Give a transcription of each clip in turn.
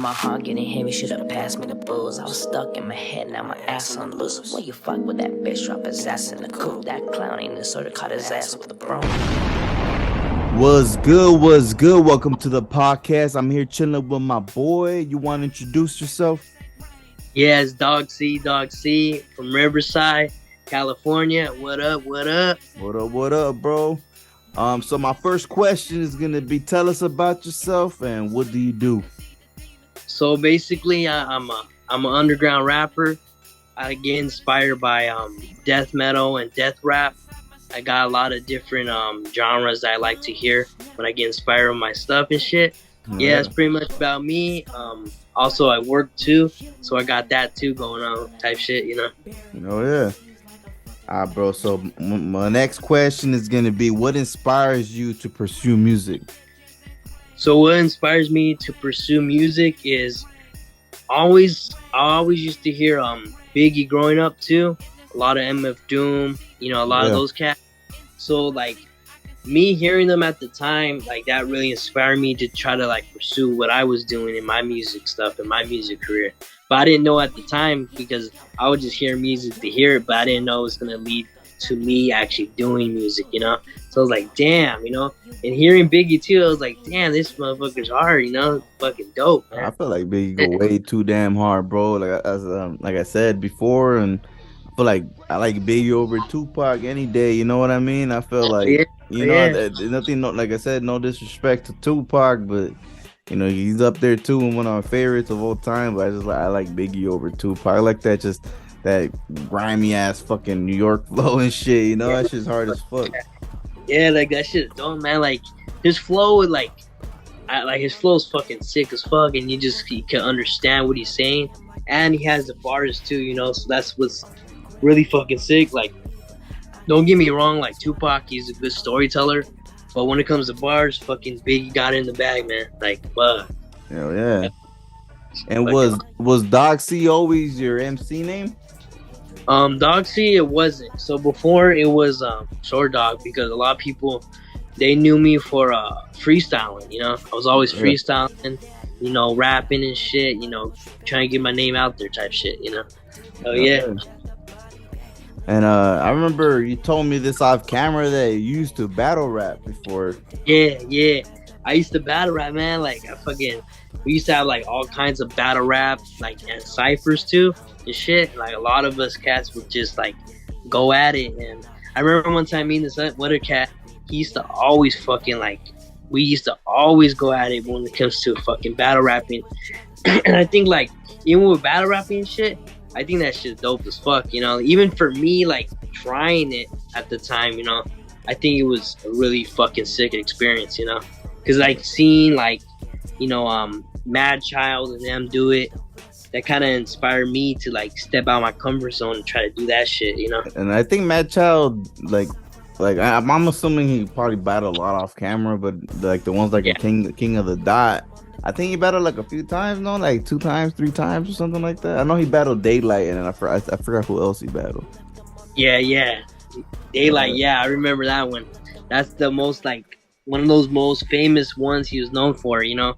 My heart getting heavy, should've passed me the booze. I was stuck in my head, now my ass on loose. When you fuck with that bitch, drop his ass in the coop. That clown ain't the sort of caught his ass with a broom. What's good? What's good? Welcome to the podcast. I'm here chilling with my boy. You want to introduce yourself? Yeah, it's Dog C from Riverside, California. What up? What up? What up, bro? So my first question is gonna be: tell us about yourself and what do you do? So basically, I'm an underground rapper. I get inspired by death metal and death rap. I got a lot of different genres that I like to hear when I get inspired with my stuff and shit. Yeah, it's pretty much about me. Also, I work too, so I got that too going on, type shit, you know. Oh yeah. Bro. So my next question is gonna be: what inspires you to pursue music? So what inspires me to pursue music is I always used to hear Biggie growing up too. A lot of MF Doom, you know, a lot of those cats. So like me hearing them at the time, like that really inspired me to try to like pursue what I was doing in my music stuff and my music career. But I didn't know at the time because I would just hear music to hear it, but I didn't know it was gonna lead to me actually doing music, you know? So I was like, damn, you know? And hearing Biggie too, I was like, damn, this motherfucker's hard, you know? Fucking dope, man. I feel like Biggie go way too damn hard, bro. Like I said before, and I feel like I like Biggie over Tupac any day. You know what I mean? I feel like nothing. No, like I said, no disrespect to Tupac, but you know he's up there too and one of my favorites of all time. But I like Biggie over Tupac. I like that grimy ass fucking New York flow and shit. You know that shit's hard as fuck. Yeah, like that shit don't, man. Like his flow would like his flow's fucking sick as fuck, and you can understand what he's saying, and he has the bars too, you know. So that's what's really fucking sick. Like, don't get me wrong, like Tupac, he's a good storyteller, but when it comes to bars, fucking Biggie got it in the bag, man. Like, fuck. Hell yeah. And was Dog C always your MC name? Dog C, it wasn't. So before it was Short Dog, because a lot of people, they knew me for freestyling, you know. I was always freestyling, you know, rapping and shit, you know, trying to get my name out there type shit, you know. Oh yeah. And I remember you told me this off camera that you used to battle rap before. Yeah. I used to battle rap, man. Like we used to have like all kinds of battle rap, like and ciphers too and shit. Like a lot of us cats would just like go at it. And I remember one time meeting this other cat. He used to always fucking like, we used to always go at it when it comes to fucking battle rapping. And I think like even with battle rapping and shit, I think that shit's dope as fuck, you know. Even for me, like trying it at the time, you know, I think it was a really fucking sick experience, you know. Cause like seeing like, you know, Mad Child and them do it, that kind of inspired me to like step out my comfort zone and try to do that shit, you know. And I think Mad Child, like I'm assuming he probably battled a lot off camera, but like the ones like the King of the Dot, I think he battled like a few times, no, like 2 times, 3 times, or something like that. I know he battled Daylight, and I forgot who else he battled. Yeah, Daylight. Yeah, I remember that one. That's the most like one of those most famous ones he was known for. You know,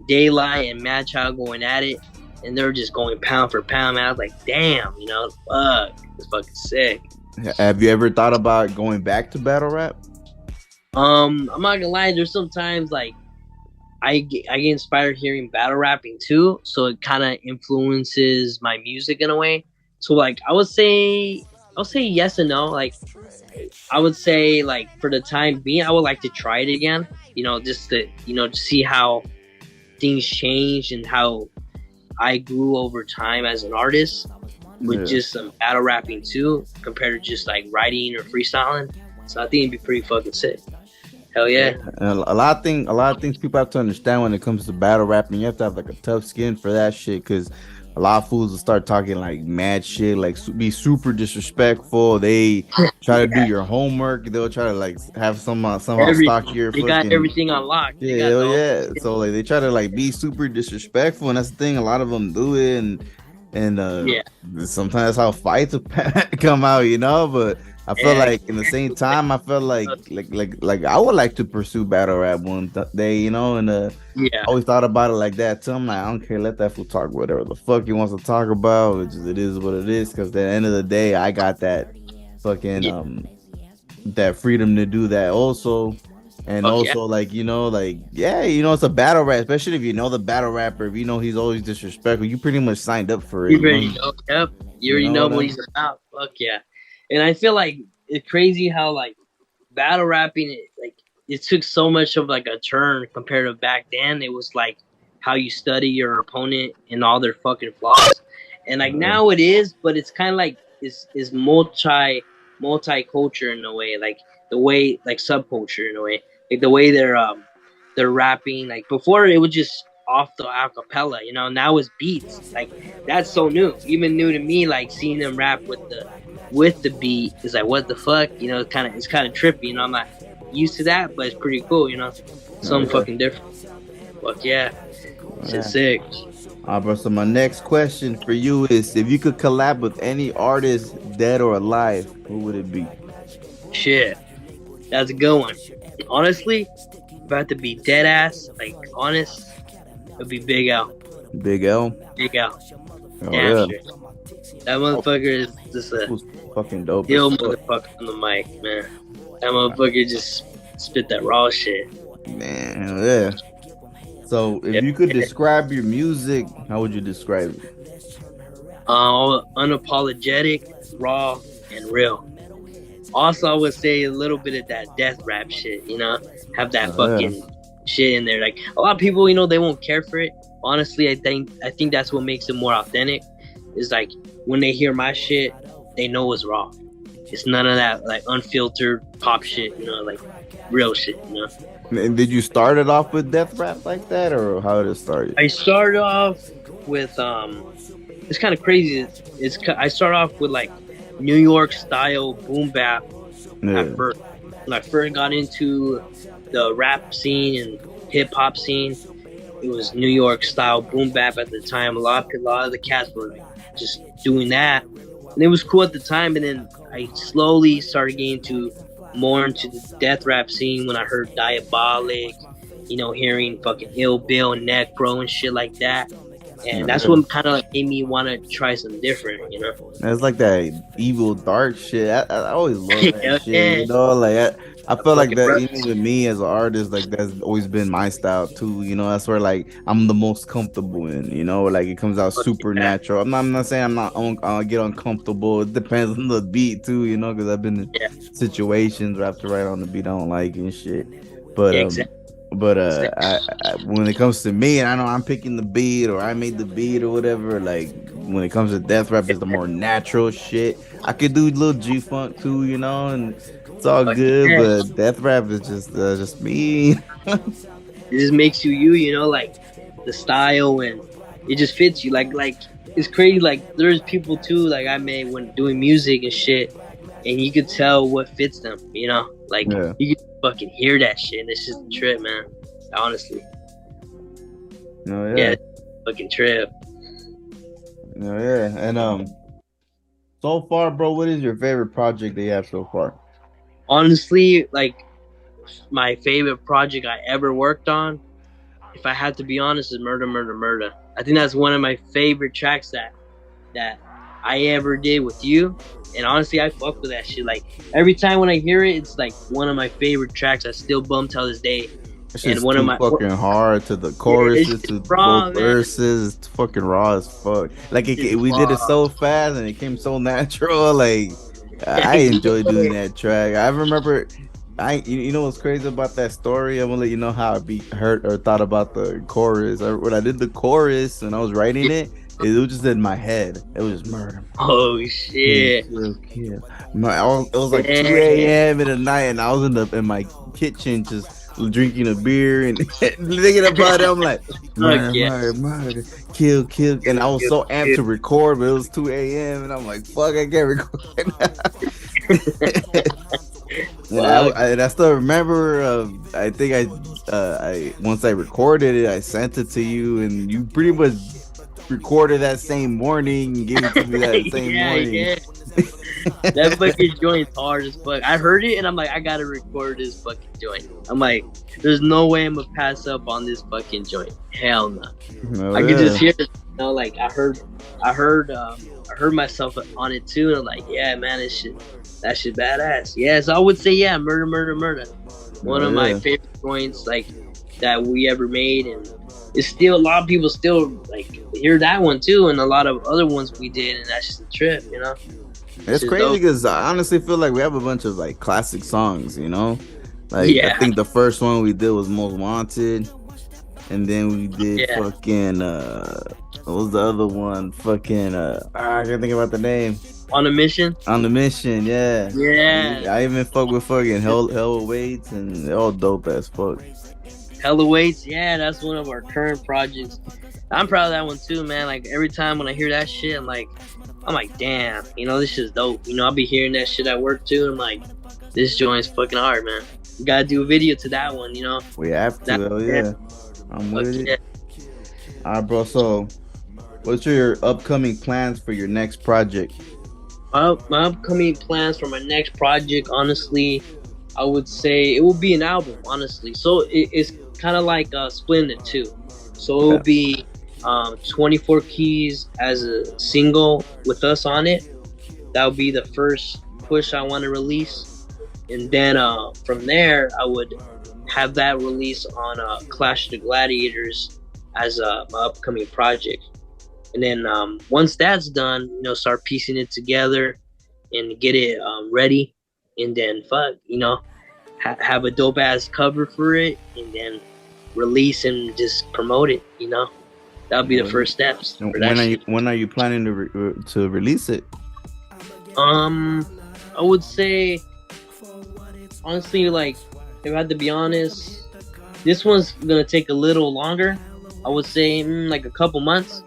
Daylight and Mad Child going at it, and they were just going pound for pound. Man, I was like, damn, you know, fuck, it's fucking sick. Have you ever thought about going back to battle rap? I'm not gonna lie. There's sometimes like I get inspired hearing battle rapping too, so it kind of influences my music in a way. So like I would say yes and no. Like I would say like for the time being, I would like to try it again. You know, just to see how things change and how I grew over time as an artist with just some battle rapping too, compared to just like writing or freestyling. So I think it'd be pretty fucking sick. Hell yeah. And a lot of things people have to understand when it comes to battle rapping. You have to have like a tough skin for that shit, because a lot of fools will start talking like mad shit, like be super disrespectful. They try to do your homework. They'll try to like have somehow stalk your. They got everything unlocked. Yeah. So like they try to like be super disrespectful, and that's the thing. A lot of them do it, and and Yeah. sometimes that's how fights come out, you know. But I feel Yeah. like in the same time, I feel like I would like to pursue battle rap one day, you know, and Yeah. always thought about it like that too. I'm like, I don't care, let that fool talk whatever the fuck he wants to talk about. It is what it is. Because at the end of the day, I got that fucking Yeah. that freedom to do that also. And Fuck yeah. also, like, you know, like, yeah, you know, it's a battle rap, especially if you know the battle rapper, if you know he's always disrespectful, you pretty much signed up for it, You you already know. know. Yep. You You already know know what what I he's about. Fuck yeah. And I feel like it's crazy how like battle rapping, it took so much of like a turn compared to back then. It was like how you study your opponent and all their fucking flaws, and like now it is, but it's kind of like is multi culture in a way, like the way like subculture in a way, like the way they're rapping. Like before, it was just off the acapella, you know. Now it's beats. Like that's so new, even new to me. Like seeing them rap with the beat is like what the fuck, you know. It's kind of trippy, you know. I'm not used to that, but it's pretty cool, you know. Oh, Something yeah. fucking different. Fuck yeah, shit's Yeah. sick. Bro, so my next question for you is if you could collab with any artist, dead or alive, who would it be? Shit, that's a good one. Honestly, about to be dead ass, like honest, it'd be Big L. Big L? Big L. Oh, Damn yeah. straight. That motherfucker is just a Who's fucking dope as ill fuck. motherfucker on the mic, man. That motherfucker just spit that raw shit. Man, yeah. So if Yeah. you could describe your music, how would you describe it? Unapologetic, raw, and real. Also, I would say a little bit of that death rap shit, you know, have that Oh, yeah. fucking shit in there. Like a lot of people, you know, they won't care for it. Honestly, I think that's what makes it more authentic. Is like when they hear my shit, they know it's raw. It's none of that like unfiltered pop shit, you know, like real shit, you know. And did you start it off with death rap like that, or how did it start? I started off with it's kind of crazy. I started off with like New York style boom bap Yeah. at first. When I first got into the rap scene and hip hop scene, it was New York style boom bap at the time. A lot of the cats were just doing that, and it was cool at the time. And then I slowly started getting more into the death rap scene when I heard Diabolic, you know, hearing fucking Ill Bill and Necro and shit like that. And that's what kind of like made me want to try something different, you know. It's like that evil dark shit. I always love that Yeah, shit. You know, like I feel like fucking that brothers. even with me as an artist, like that's always been my style too. You know, that's where like I'm the most comfortable in. You know, like it comes out supernatural. I'm not saying I get uncomfortable. It depends on the beat too. You know, because I've been in situations where I have to write on the beat I don't like and shit. But Yeah, exactly. But when it comes to me, and I know I'm picking the beat or I made the beat or whatever, like when it comes to death rap, it's the more natural shit. I could do little G funk too, you know, and it's all good. But death rap is just me. It just makes you, you know, like the style, and it just fits you. Like it's crazy. Like there's people too, like I met when doing music and shit, and you could tell what fits them. You know, like you could fucking hear that shit, and it's just a trip, man. Honestly. No, yeah. Fucking trip. No, yeah, and so far, bro, what is your favorite project that you have so far? Honestly, like my favorite project I ever worked on, if I had to be honest, is Murder, Murder, Murder. I think that's one of my favorite tracks that I ever did with you. And honestly, I fuck with that shit. Like every time when I hear it, it's like one of my favorite tracks. I still bum till this day. It's just one of my fucking hard to the choruses to both verses. It's fucking raw as fuck. Like we did it so fast and it came so natural. Like I enjoy doing that track. I remember. You know what's crazy about that story? I'm gonna let you know how I hurt or thought about the chorus. When I did the chorus and I was writing it was just in my head. It was just murder. Oh shit! Kill. It was like 2 a.m. in the night, and I was in my kitchen just drinking a beer and thinking about it. I'm like, murder, kill, and I was so amped to record, but it was 2 a.m. and I'm like, fuck, I can't record now. And I still remember. I think I once I recorded it, I sent it to you, and you pretty much recorded that same morning and gave it to me that same Yeah, morning. yeah. That fucking joint's hard as fuck. I heard it and I'm like, I gotta record this fucking joint. I'm like, there's no way I'm gonna pass up on this fucking joint. Hell no. Oh, I could yeah. just hear it. You know, like I heard myself on it too, and I'm like, yeah, man, that shit badass. Yeah, so I would say, yeah, murder, murder, murder. One of my favorite joints, like that we ever made, and it's still a lot of people still like hear that one too, and a lot of other ones we did, and that's just a trip, you know. It's crazy because I honestly feel like we have a bunch of like classic songs, you know. Like Yeah. I think the first one we did was Most Wanted, and then we did fucking what was the other one? Fucking I can't think about the name. On a Mission. On the Mission, yeah. Yeah. I even fuck with fucking Hell Waits, and they're all dope as fuck. Hella Waits, yeah, that's one of our current projects. I'm proud of that one too, man. Like every time when I hear that shit, I'm like, damn, you know, this shit's dope. You know, I'll be hearing that shit at work too. And I'm like, this joint's fucking hard, man. You gotta do a video to that one, you know. We have to, hell yeah. I'm with it. Alright, bro. So, what's your upcoming plans for your next project? My upcoming plans for my next project, honestly, I would say it will be an album, honestly. So it's kind of like split into two. So it will be 24 Keys as a single with us on it. That would be the first push I want to release. And then from there, I would have that release on Clash of the Gladiators as my upcoming project. And then once that's done, you know, start piecing it together and get it ready. And then you know, have a dope ass cover for it, and then release and just promote it. You know, that'll be the first steps. When are you planning to release it? I would say, honestly, like if I had to be honest, this one's gonna take a little longer. I would say like a couple months.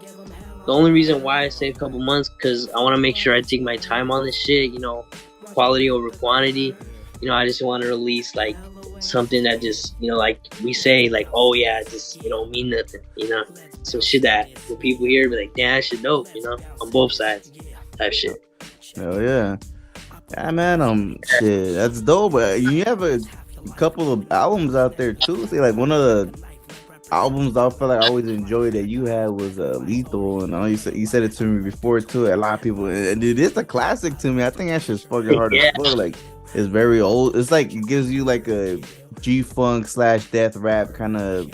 The only reason why I say a couple months, because I want to make sure I take my time on this shit, you know, quality over quantity. You know, I just want to release like something that just, you know, like we say, like, oh yeah, just, you know, mean nothing, you know, some shit that when people hear, be like, damn, that shit dope, you know, on both sides, type shit. Hell yeah. Yeah, man, shit, that's dope. You have a couple of albums out there too. See, like one of the albums I feel like I always enjoyed that you had was Lethal, and I know you said it to me before too. A lot of people, and dude, it's a classic to me. I think that shit's fucking hard as fuck. Like it's very old. It's like it gives you like a G-funk / death rap kind of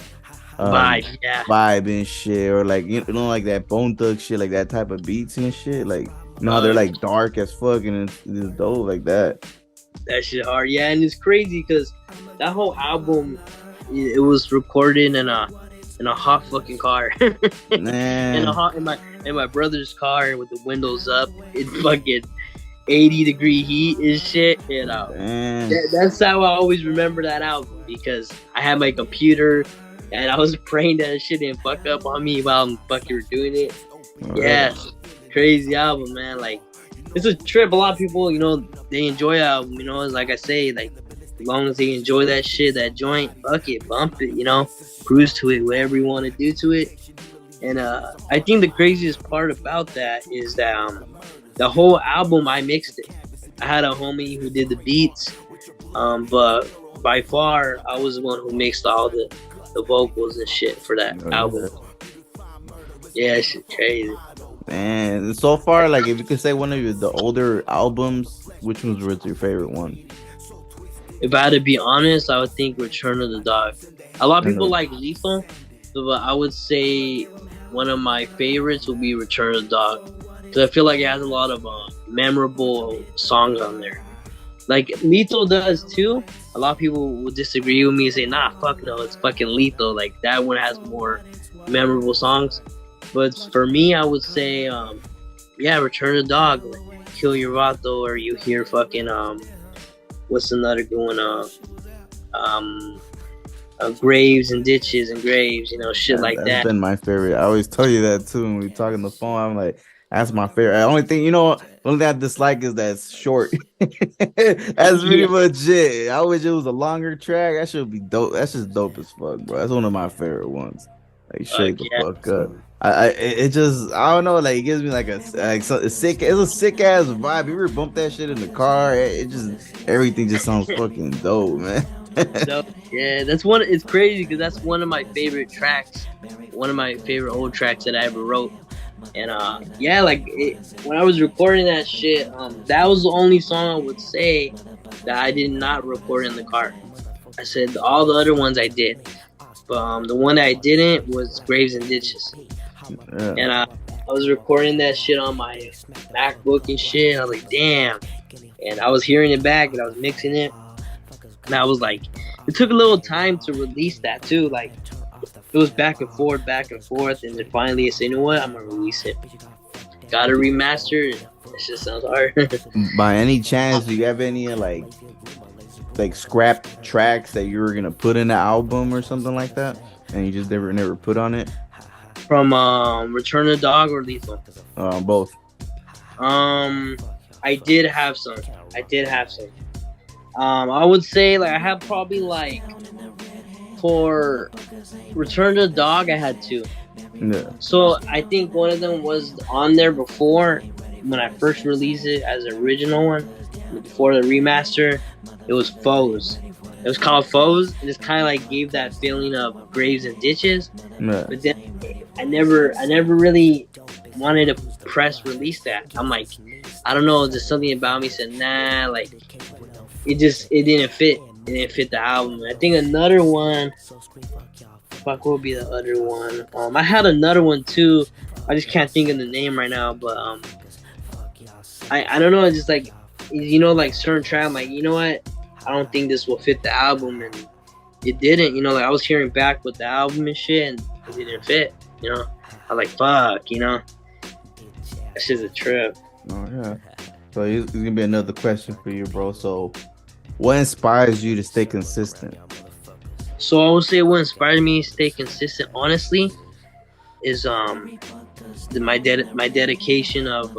vibe and shit, or like you know like that Bone Thug shit, like that type of beats and shit. Like you know how they're like dark as fuck, and it's dope like that. That shit hard, yeah, and it's crazy because that whole album. It was recorded in a hot fucking car, in my brother's car with the windows up. It's fucking 80-degree heat and shit. You know, that's how I always remember that album, because I had my computer and I was praying that shit didn't fuck up on me while I'm fucking doing it. Yeah, crazy album, man. Like it's a trip. A lot of people, you know, they enjoy the album. You know, like I say, like. As long as they enjoy that shit, that joint, fuck it, bump it, you know, cruise to it, whatever you want to do to it. And I think the craziest part about that is that the whole album, I mixed it. I had a homie who did the beats, but by far, I was the one who mixed all the vocals and shit for that album. Yeah, shit crazy. Man, so far, like, if you could say one of the older albums, which was your favorite one? If I had to be honest, I would think Return of the Dog. A lot of people like Lethal, but I would say one of my favorites would be Return of the Dog, because I feel like it has a lot of memorable songs on there. Like Lethal does too. A lot of people will disagree with me and say, nah, fuck no, it's fucking Lethal. Like that one has more memorable songs. But for me, I would say, Return of the Dog, like, Kill Your Vato, or you hear fucking what's another good one? Graves and Ditches and Graves, you know, shit like that. That's been my favorite. I always tell you that too when we talk on the phone. I'm like, that's my favorite. The only thing, you know, the only thing I dislike is that it's short. That's pretty much it. I wish it was a longer track. That should be dope. That's just dope as fuck, bro. That's one of my favorite ones. Like, shake the fuck up. It just I don't know, like it gives me like a sick, it's a sick ass vibe. You ever bump that shit in the car? It just everything just sounds fucking dope, man. So yeah, that's one. It's crazy because that's one of my favorite tracks, one of my favorite old tracks that I ever wrote. And yeah, like when I was recording that shit, that was the only song I would say that I did not record in the car. I said all the other ones I did, but the one that I didn't was Graves and Ditches. Yeah. And I was recording that shit on my MacBook and shit. I was like, damn. And I was hearing it back and I was mixing it. And I was like, it took a little time to release that too. Like, it was back and forth. And then finally I said, you know what? I'm going to release it. Got to remaster it. That shit sounds hard. By any chance, do you have any like scrap tracks that you were gonna put in the album or something like that, and you just never put on it? From Return of the Dog or Lethal? Both. I did have some. I would say like I have probably like for Return of the Dog I had two. Yeah. So I think one of them was on there before when I first released it as an original one. Before the remaster, it was Foes. It was called Foes, and it's kind of like gave that feeling of Graves and Ditches. Yeah. But then I never really wanted to press release that. I'm like, I don't know, just something about me said nah, like it didn't fit. It didn't fit the album. I think another one. Fuck, what would be the other one? I had another one too. I just can't think of the name right now, but I don't know. It's just like, you know, like certain track. I'm like, you know what? I don't think this will fit the album, and it didn't. You know, like I was hearing back with the album and shit, and it didn't fit. You know, I was like, fuck. You know, that's just a trip. Oh yeah. So it's gonna be another question for you, bro. So, what inspires you to stay consistent? So I would say what inspired me to stay consistent, honestly, is my dedication of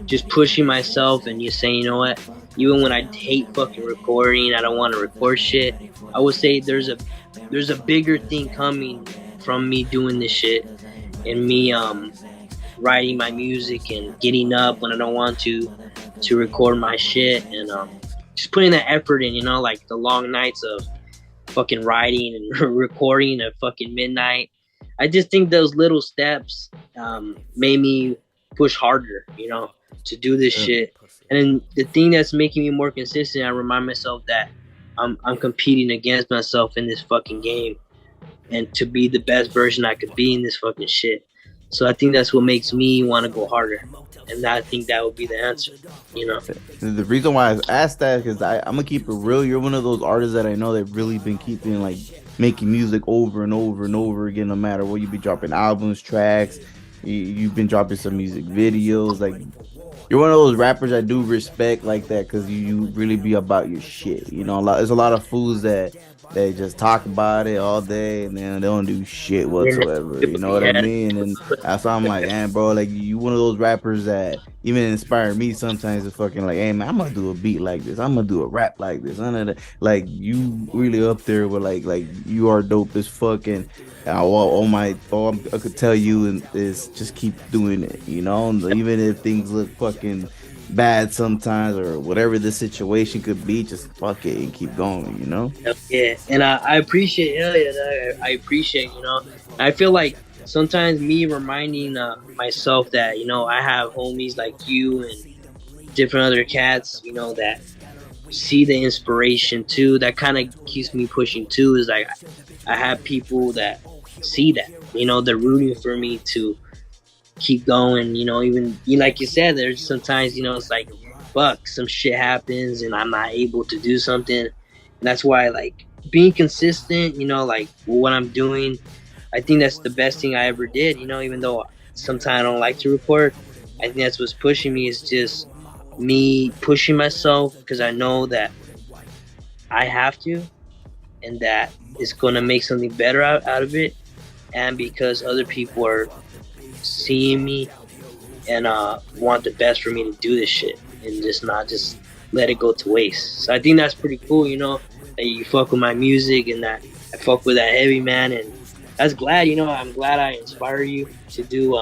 just pushing myself and just saying, you know what, even when I hate fucking recording, I don't want to record shit. I would say there's a bigger thing coming from me doing this shit and me writing my music and getting up when I don't want to record my shit and just putting that effort in, you know, like the long nights of fucking writing and recording at fucking midnight. I just think those little steps made me push harder, you know, to do this shit. And then the thing that's making me more consistent, I remind myself that I'm competing against myself in this fucking game and to be the best version I could be in this fucking shit. So I think that's what makes me want to go harder. And I think that would be the answer, you know. The reason why I asked that is because I'm gonna keep it real. You're one of those artists that I know that really been keeping like making music over and over and over again, no matter what. You be dropping albums, tracks. You've been dropping some music videos. Like you're one of those rappers I do respect like that because you really be about your shit. You know, there's a lot of fools that they just talk about it all day and then they don't do shit whatsoever. You know what I mean? And that's why I'm like, man, bro, like you one of those rappers that even inspire me sometimes. It's fucking like, hey man, I'm gonna do a beat like this. I'm gonna do a rap like this. Like you really up there with like you are dope as fuck. And all I could tell you is just keep doing it. You know, even if things look fucking bad sometimes or whatever the situation could be, just fuck it and keep going, you know? Yeah, and I appreciate it. I appreciate, you know, I feel like sometimes me reminding myself that, you know, I have homies like you and different other cats, you know, that see the inspiration too, that kind of keeps me pushing too, is like I have people that see that, you know, they're rooting for me to keep going, you know, even like you said, there's sometimes, you know, it's like, fuck, some shit happens and I'm not able to do something. And that's why, like, being consistent, you know, like what I'm doing, I think that's the best thing I ever did, you know, even though sometimes I don't like to record. I think that's what's pushing me, is just me pushing myself because I know that I have to and that it's going to make something better out of it. And because other people are seeing me and want the best for me to do this shit and just not just let it go to waste. So I think that's pretty cool, you know, that you fuck with my music and that I fuck with that heavy man, and that's glad, I'm glad I inspire you to do,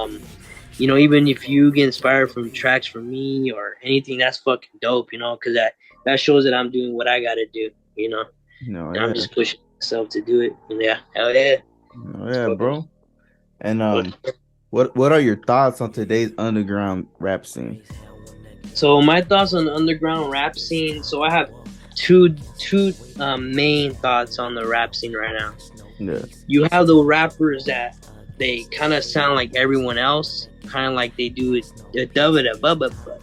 even if you get inspired from tracks from me or anything, that's fucking dope, because that shows that I'm doing what I gotta do, No, and I'm yeah, just pushing myself to do it. And yeah, hell yeah. no, It's yeah, fucking bro. And dope. what are your thoughts on today's underground rap scene? So my thoughts on the underground rap scene. So I have two main thoughts on the rap scene right now. Yeah, You have the rappers that they kind of sound like everyone else, kind of like they do it,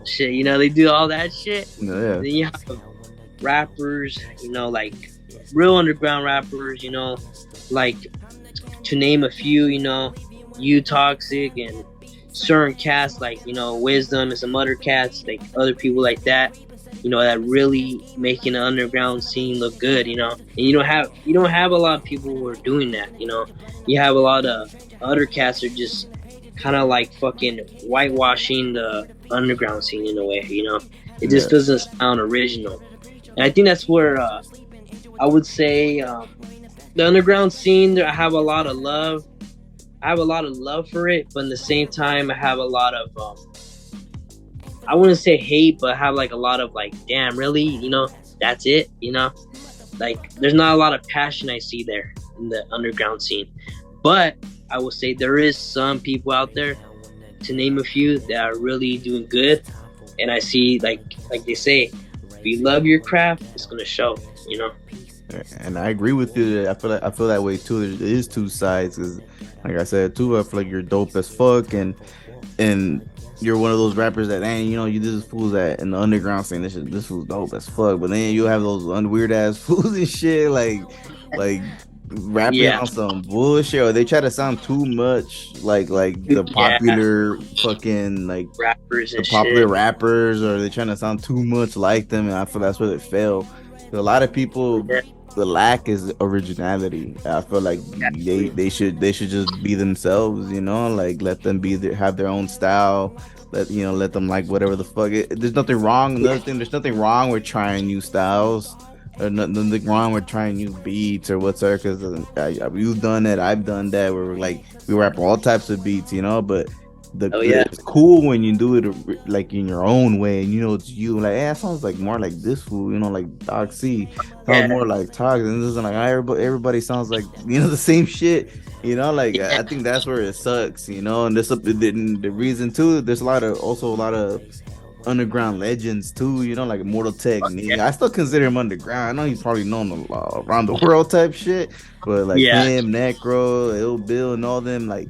shit. They do all that shit. yeah, Then you have rappers, like real underground rappers, like to name a few, you Toxic and certain cats like Wisdom and some other cats like other people like that, that really making the underground scene look good, and you don't have a lot of people who are doing that, you have a lot of other cats that are just kind of like fucking whitewashing the underground scene in a way, it just yeah, doesn't sound original. And I think that's where I would say the underground scene, I have a lot of love. I have a lot of love for it, but at the same time, I have a lot of I wouldn't say hate, but I have like a lot of like, damn, really, that's it, like there's not a lot of passion I see there in the underground scene. But I will say there is some people out there, to name a few, that are really doing good, and I see like they say, if you love your craft, it's gonna show, and I agree with you. I feel that way too. There is two sides, because, like I said too, I feel like you're dope as fuck, and you're one of those rappers that, dang, you just fools that in the underground saying this fool's dope as fuck, but then you have those weird ass fools and shit, like rapping Yeah. on some bullshit, or they try to sound too much like the popular fucking like rappers the and popular shit. rappers, or they trying to sound too much like them, and I feel that's where they fail. A lot of people, Yeah. the lack is originality. I feel like they should just be themselves, like let them have their own style. Let them like whatever the fuck. There's nothing wrong. Another thing, there's nothing wrong with trying new styles. Or nothing wrong with trying new beats or whatsoever. Because you've done that, I've done that. Where we rap all types of beats, but it's cool when you do it like in your own way, and it's you like, it sounds like more like this fool, like TOXS1K sounds more like Tox, and this is like everybody sounds like the same shit, like I think that's where it sucks, and the reason too, there's a lot of underground legends too, like Immortal Technique. I still consider him underground. I know he's probably known around the world type shit, but like him, Necro, Ill Bill, and all them, like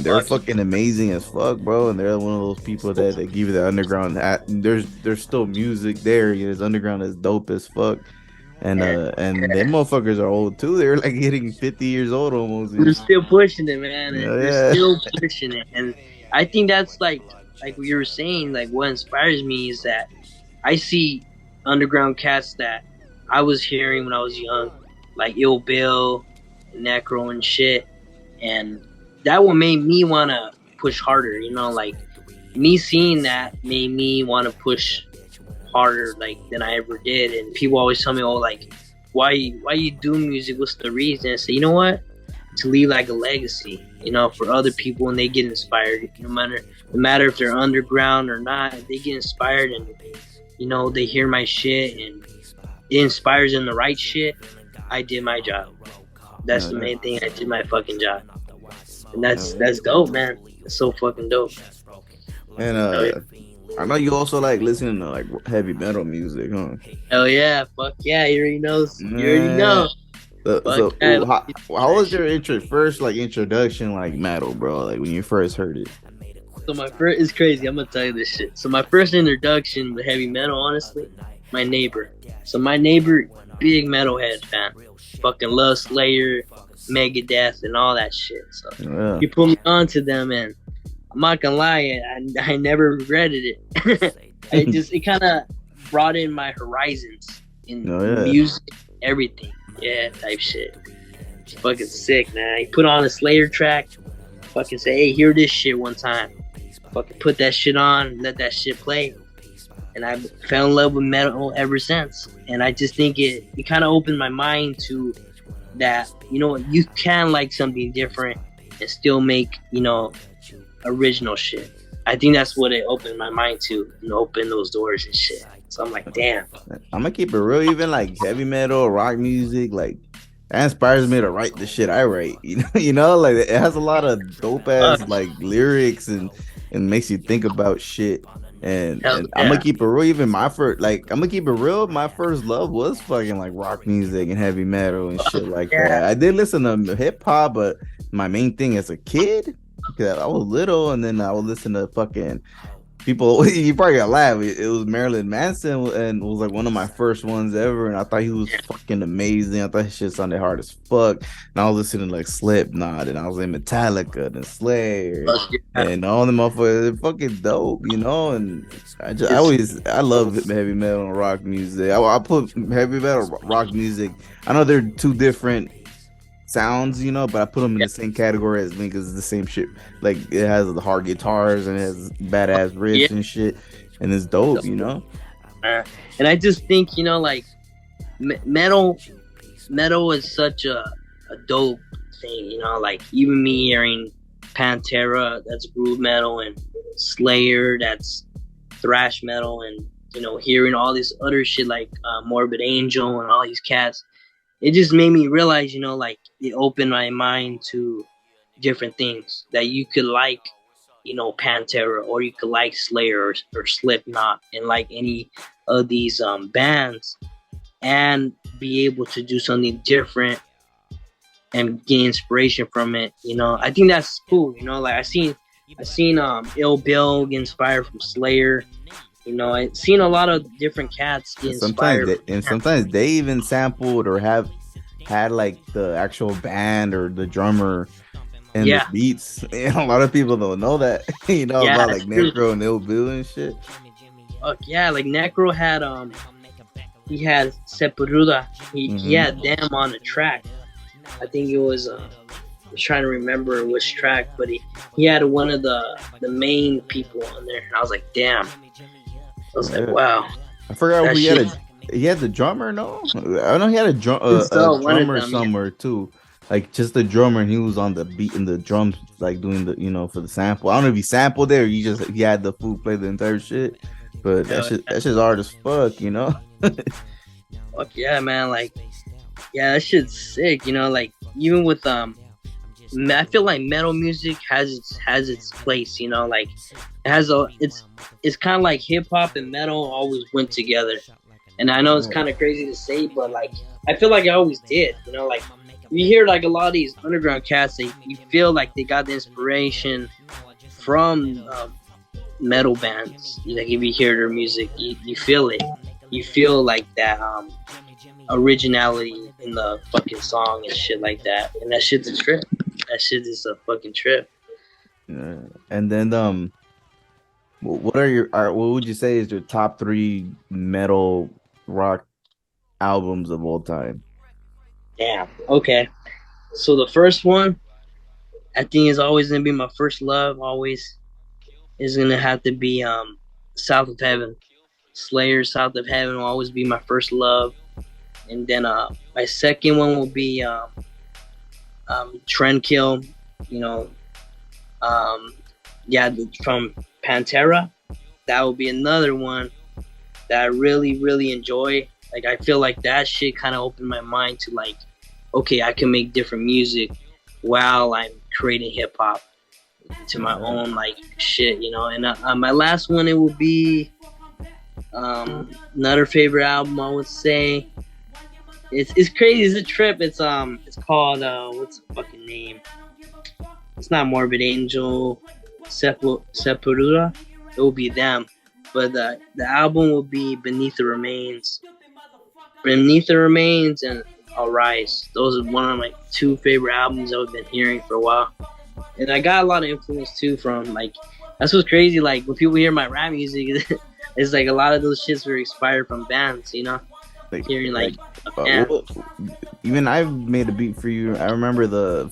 they're fucking amazing as fuck, bro. And they're one of those people that give you the underground. There's still music there. His underground is dope as fuck. And them motherfuckers are old too. They're like getting 50 years old almost. They're still pushing it, man. They're still pushing it, and I think that's like what you were saying. Like what inspires me is that I see underground cats that I was hearing when I was young, like Ill Bill, Necro, and shit, and that what made me want to push harder. Like me seeing that made me want to push harder than I ever did. And people always tell me, oh, like why you do music, what's the reason? I say, you know what, to leave like a legacy, for other people, when they get inspired, no matter if they're underground or not, if they get inspired and they hear my shit and it inspires them the right shit, I did my job. That's the main thing. I did my fucking job, and that's dope, man. It's so fucking dope. And I know you also like listening to like heavy metal music, huh? Hell yeah, fuck yeah, you already know. You already know. So how was your first introduction like metal, bro? Like when you first heard it? So my first, it's crazy. I'm gonna tell you this shit. So my first introduction to heavy metal, honestly, my neighbor. So my neighbor, big metalhead fan, fucking love Slayer, Megadeth, and all that shit. So he put me on to them, and I'm not gonna lie, I never regretted it. It kind of broadened my horizons in music, everything. Yeah, type shit. It's fucking sick, man. He put on a Slayer track, fucking say, hey, hear this shit one time. Fucking put that shit on, let that shit play. And I fell in love with metal ever since. And I just think it kind of opened my mind to that, you know, you can like something different and still make, you know, original shit. I think that's what it opened my mind to, you know, open those doors and shit. So I'm like, damn. I'm gonna keep it real. Even like heavy metal, rock music, like that inspires me to write the shit I write. Like it has a lot of dope ass like lyrics and makes you think about shit. And Hell I'm gonna yeah. keep it real. Even my first, like, I'm gonna keep it real. My first love was fucking like rock music and heavy metal and shit like that. I did listen to hip hop, but my main thing as a kid, because I was little, and then I would listen to fucking people. You probably got laugh. It was Marilyn Manson, and it was like one of my first ones ever. And I thought he was fucking amazing. I thought his shit sounded hard as fuck. And I was listening to like Slipknot, and I was in Metallica and Slayer, and all the motherfuckers. They're fucking dope, And I love heavy metal and rock music. I put heavy metal, rock music. I know they're two different sounds, but I put them in the same category as Link, because it's the same shit. Like it has the hard guitars and it has badass riffs and shit, and it's dope, And I just think, like metal is such a dope thing, like even me hearing Pantera, that's groove metal, and Slayer, that's thrash metal, and hearing all this other shit like Morbid Angel and all these cats, it just made me realize, like it opened my mind to different things that you could like, Pantera, or you could like Slayer or Slipknot, and like any of these bands, and be able to do something different and get inspiration from it. I think that's cool. Like I seen Ill Bill get inspired from Slayer. I've seen a lot of different cats get inspired. Sometimes they even sampled or had like the actual band or the drummer and the beats. And a lot of people don't know that. About like Necro and Ill Bill and shit. Fuck yeah, like Necro had he had Sepultura. He had them on the track. I think it was I was trying to remember which track, but he had one of the main people on there, and I was like, damn. I was like, wow. I forgot he had the drummer. No, I know he had a drummer somewhere too. Like just the drummer, and he was on the beat and the drums, like doing the for the sample. I don't know if he sampled there, or he had the fool play the entire shit. But that's just hard as fuck, Fuck yeah, man! Like, yeah, that shit's sick. Like even with I feel like metal music has its place. Like it's kind of like hip hop and metal always went together. And I know it's kind of crazy to say, but like I feel like I always did. Like you hear like a lot of these underground cats, you feel like they got the inspiration from metal bands. Like if you hear their music, you feel it. You feel like that originality in the fucking song and shit like that. And that shit's a trip. That shit is a fucking trip. Yeah. And then what would you say is your top 3 metal rock albums of all time? Damn. Okay. So the first one, I think, is always gonna be my first love. Always is gonna have to be South of Heaven. Slayer, South of Heaven will always be my first love. And then my second one will be Trendkill. From Pantera. That will be another one that I really, really enjoy. Like I feel like that shit kind of opened my mind to like, okay, I can make different music while I'm creating hip hop to my own like shit, And my last one, it will be another favorite album. I would say it's crazy. It's a trip. It's called what's the fucking name? It's not Morbid Angel, Sepultura. It will be them, but the album will be Beneath the Remains, and I'll Rise. Those are one of my 2 favorite albums I've been hearing for a while, and I got a lot of influence too from like. That's what's crazy. Like when people hear my rap music, it's like a lot of those shits were inspired from bands. Like, hearing like even I've made a beat for you. I remember the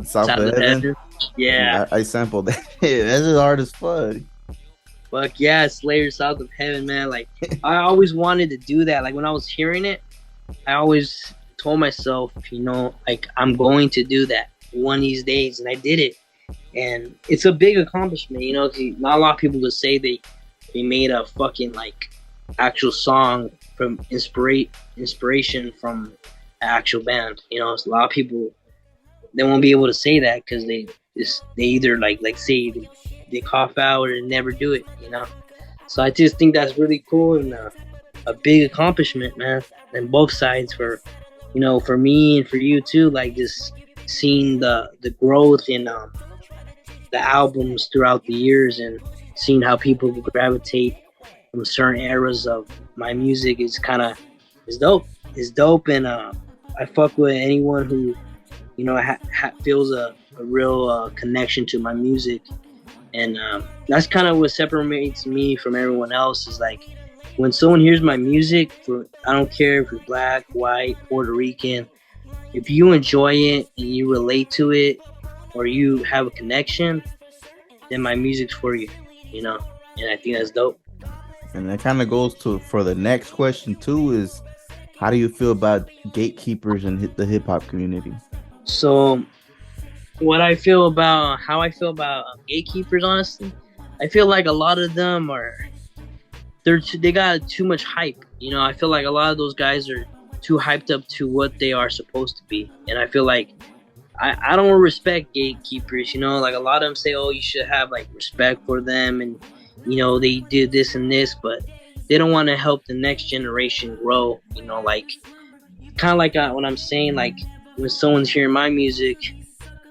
South of Heaven. Yeah, I sampled that. That's just hard as fuck. Fuck yeah, Slayer, South of Heaven, man. Like I always wanted to do that. Like when I was hearing it, I always told myself, like I'm going to do that one of these days, and I did it. And it's a big accomplishment, not a lot of people would say they made a fucking like actual song from inspiration from an actual band. It's a lot of people, they won't be able to say that because they either like say they cough out or never do it. So I just think that's really cool and a big accomplishment, man, and both sides for for me and for you too. Like just seeing the growth in the albums throughout the years and seeing how people gravitate from certain eras of my music is dope. It's dope, and I fuck with anyone who feels a real connection to my music, and that's kind of what separates me from everyone else. Is like when someone hears my music, I don't care if you're black, white, Puerto Rican, if you enjoy it and you relate to it or you have a connection, then my music's for you, and I think that's dope. And that kind of goes for the next question too, is how do you feel about gatekeepers in the hip hop community? So how I feel about gatekeepers, honestly, I feel like a lot of them they got too much hype. I feel like a lot of those guys are too hyped up to what they are supposed to be, and I feel like I don't respect gatekeepers. Like a lot of them say, oh, you should have like respect for them, and they did this and this, but they don't want to help the next generation grow. Like kind of like what I'm saying, like when someone's hearing my music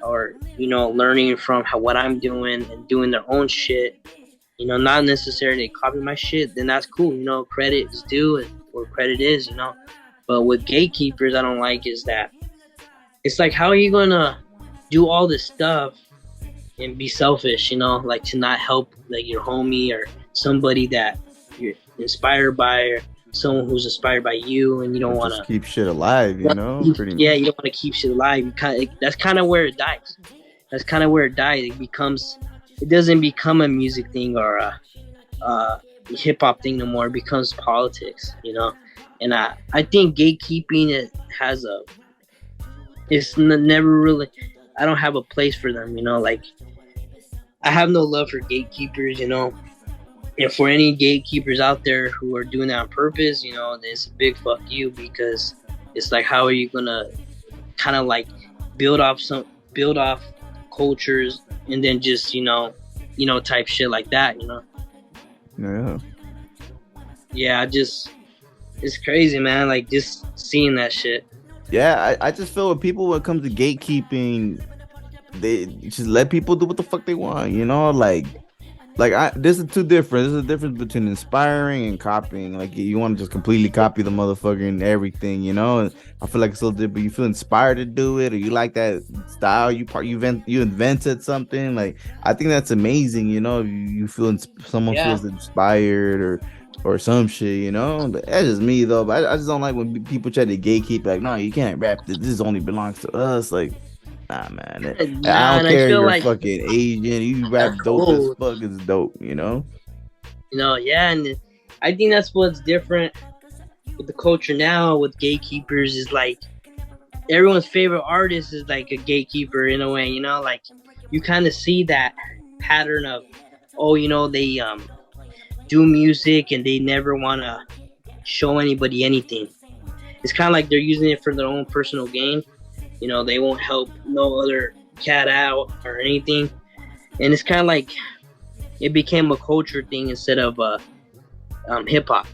or learning from what I'm doing and doing their own shit, not necessarily copy my shit, then that's cool. Credit is due where credit is. But with gatekeepers, I don't like is that it's like, how are you gonna do all this stuff and be selfish, like to not help like your homie or somebody that you're inspired by, or someone who's inspired by you, and you don't want to keep shit alive, pretty much. Yeah, you don't want to keep shit alive. That's kind of where it dies. It doesn't become a music thing or a hip hop thing no more. It becomes politics, And I think gatekeeping it's never really. I don't have a place for them, Like I have no love for gatekeepers, And for any gatekeepers out there who are doing that on purpose, it's a big fuck you, because it's like, how are you gonna kind of like build off cultures and then just type shit like that, Yeah, it's crazy, man. Like just seeing that shit. Yeah, I just feel with people when it comes to gatekeeping, they just let people do what the fuck they want, this is too different. There's a difference between inspiring and copying. Like you want to just completely copy the motherfucker and everything, And I feel like it's so different. You feel inspired to do it, or you like that style. You invented something. Like I think that's amazing. You feel someone feels inspired or some shit. That's just me though. But I just don't like when people try to gatekeep. Like, no, you can't rap this. This only belongs to us. Like. Nah, man. I don't care. You're like, fucking Asian. You rap dope as fuck. It's dope, Yeah, and I think that's what's different with the culture now with gatekeepers is like everyone's favorite artist is like a gatekeeper in a way, Like you kind of see that pattern of, they do music and they never want to show anybody anything. It's kind of like they're using it for their own personal gain. They won't help no other cat out or anything. And it's kind of like it became a culture thing instead of hip hop.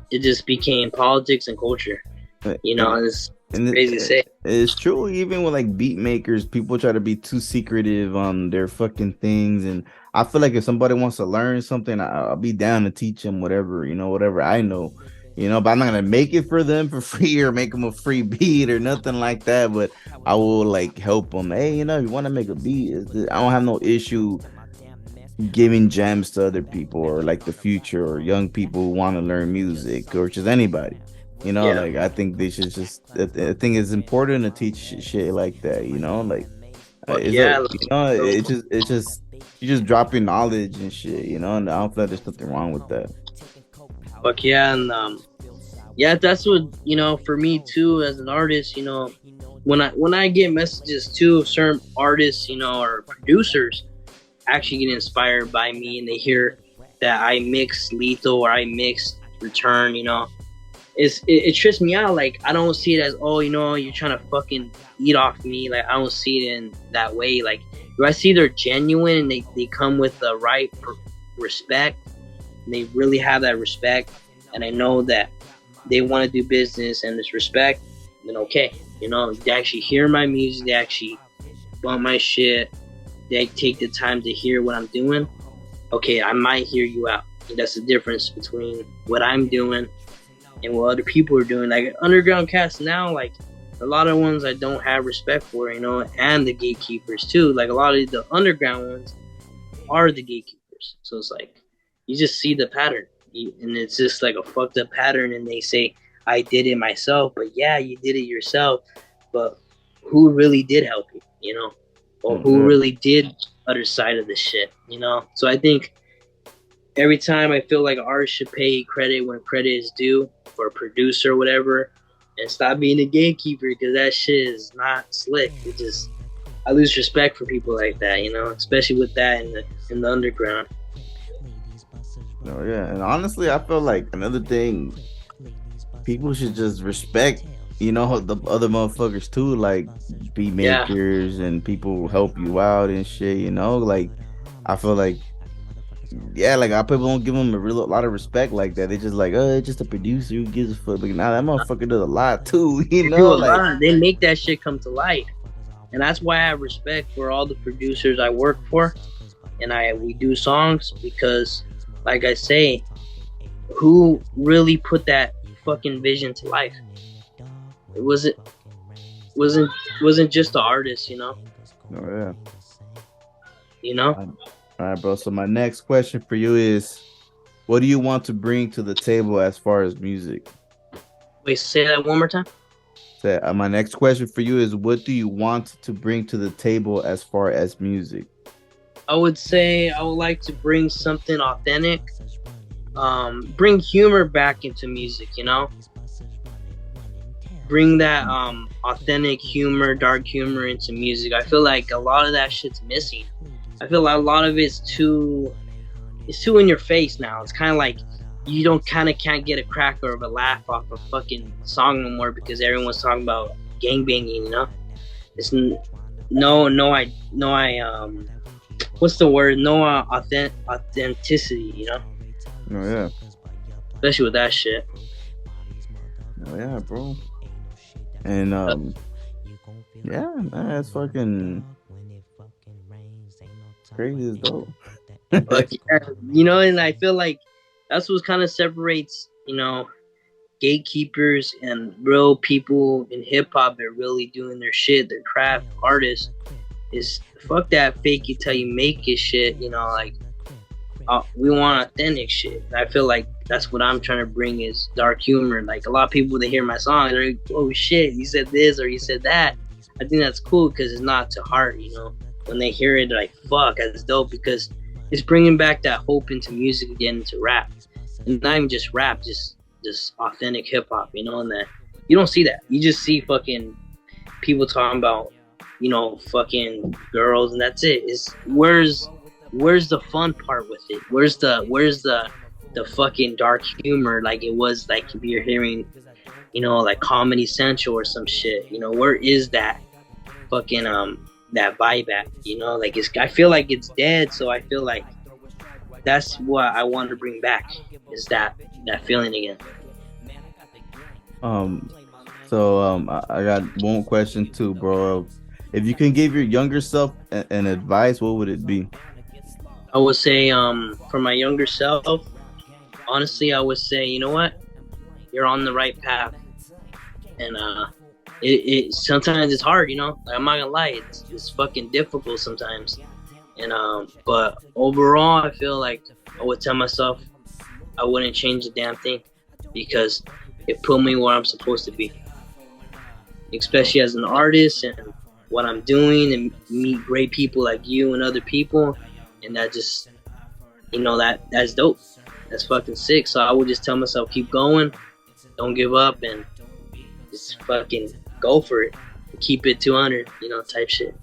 It just became politics and culture. It's crazy to say. It's true. Even with like beat makers, people try to be too secretive on their fucking things. And I feel like if somebody wants to learn something, I'll be down to teach them whatever I know. But I'm not gonna make it for them for free or make them a free beat or nothing like that. But I will like help them. Hey, if you want to make a beat, I don't have no issue giving gems to other people or like the future or young people who want to learn music or just anybody. Like I think they should I think it's important to teach shit like that. It's just you just dropping knowledge and shit. And I don't feel like there's nothing wrong with that. Fuck yeah, and Yeah, that's what, for me too as an artist. When I get messages too of certain artists, or producers actually get inspired by me, and they hear that I mix Lethal or I mix Return, it trips me out. Like, I don't see it as, oh, you're trying to fucking eat off me. Like, I don't see it in that way. Like, if I see they're genuine and they come with the right respect, and they really have that respect, and I know that they want to do business and this respect, then okay. They actually hear my music, they actually bump my shit, they take the time to hear what I'm doing. Okay, I might hear you out. And that's the difference between what I'm doing and what other people are doing. Like, underground cats now, like, a lot of ones I don't have respect for, and the gatekeepers too. Like, a lot of the underground ones are the gatekeepers. So it's like, you just see the pattern, and it's just like a fucked up pattern. And they say, I did it myself, but yeah, you did it yourself. But who really did help you, or who really did other side of the shit, So I think every time I feel like artists should pay credit when credit is due, for a producer or whatever, and stop being a gatekeeper, because that shit is not slick. I lose respect for people like that, especially with that in the underground. Oh yeah, and honestly, I feel like another thing, people should just respect, the other motherfuckers too, like beat makers and people who help you out and shit. Like, I feel like, yeah, like, people don't give them a lot of respect like that. They just like, oh, it's just a producer who gives a fuck. Like, nah, that motherfucker does a lot too. They do a lot. They make that shit come to life, and that's why I have respect for all the producers I work for, and we do songs, because, like I say, who really put that fucking vision to life? It wasn't just the artist, Oh yeah. All right, bro. So my next question for you is, what do you want to bring to the table as far as music? Wait, say that one more time. My next question for you is, what do you want to bring to the table as far as music? I would say I would like to bring something authentic. Bring humor back into music, Bring that authentic humor, dark humor into music. I feel like a lot of that shit's missing. I feel like a lot of it's too in your face now. It's kind of like you can't get a crack or a laugh off a fucking song no more, because everyone's talking about gangbanging, It's what's the word? No authenticity, Oh yeah. Especially with that shit. Oh yeah, bro. And yeah, man, that's fucking crazy as dope. And I feel like that's what kind of separates, gatekeepers and real people in hip hop that are really doing their shit, their craft, artists, is fuck that fake it till you make it shit, like, we want authentic shit. And I feel like that's what I'm trying to bring, is dark humor. Like, a lot of people that hear my songs, they're like, oh shit, you said this or you said that. I think that's cool, because it's not to heart, When they hear it, they're like, fuck, that's dope, because it's bringing back that hope into music again, into rap. And not even just rap, just authentic hip hop, and that you don't see that. You just see fucking people talking about, fucking girls, and that's it. Where's the fun part with it? Where's the fucking dark humor, like it was, like if you're hearing, like Comedy Central or some shit, where is that fucking that vibe at, like I feel like it's dead. So I feel like that's what I want to bring back, is that feeling again. I got one question too, bro. If you can give your younger self an advice, what would it be? I would say, for my younger self, honestly, I would say, you know what, you're on the right path, and it sometimes it's hard, like, I'm not gonna lie, it's fucking difficult sometimes, and but overall, I feel like I would tell myself I wouldn't change a damn thing, because it put me where I'm supposed to be, especially as an artist, and what I'm doing, and meet great people like you and other people, and that just, that's dope. That's fucking sick. So I would just tell myself, keep going, don't give up, and just fucking go for it. Keep it 200, type shit.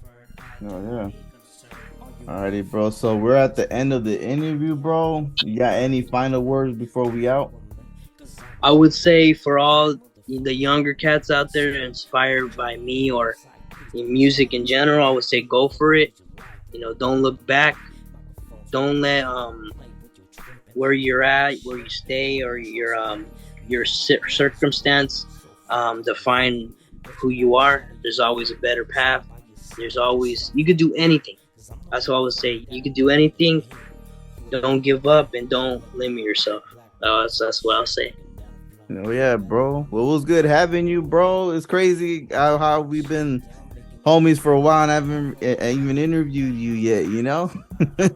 Oh yeah. Alrighty, bro. So we're at the end of the interview, bro. You got any final words before we out? I would say for all the younger cats out there inspired by me or in music in general, I would say go for it. Don't look back. Don't let where you're at, where you stay, or your circumstance define who you are. There's always a better path. You could do anything. That's what I would say. You could do anything. Don't give up and don't limit yourself. That's what I'll say. Oh yeah, bro. Well, it was good having you, bro. It's crazy how we've been homies for a while and I haven't even interviewed you yet,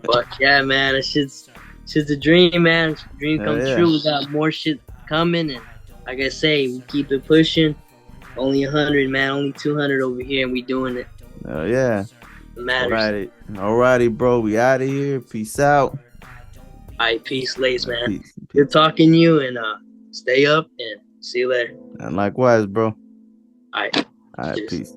But yeah, man, it's just a dream, man. It's a dream come true. We got more shit coming, and like I say, we keep it pushing. Only 100, man. Only 200 over here, and we doing it. Oh yeah. It matters. Alrighty, bro. We out of here. Peace out. All right, peace, Lace, man. Peace. Good talking to you, and stay up, and see you later. And likewise, bro. All right. All right, peace.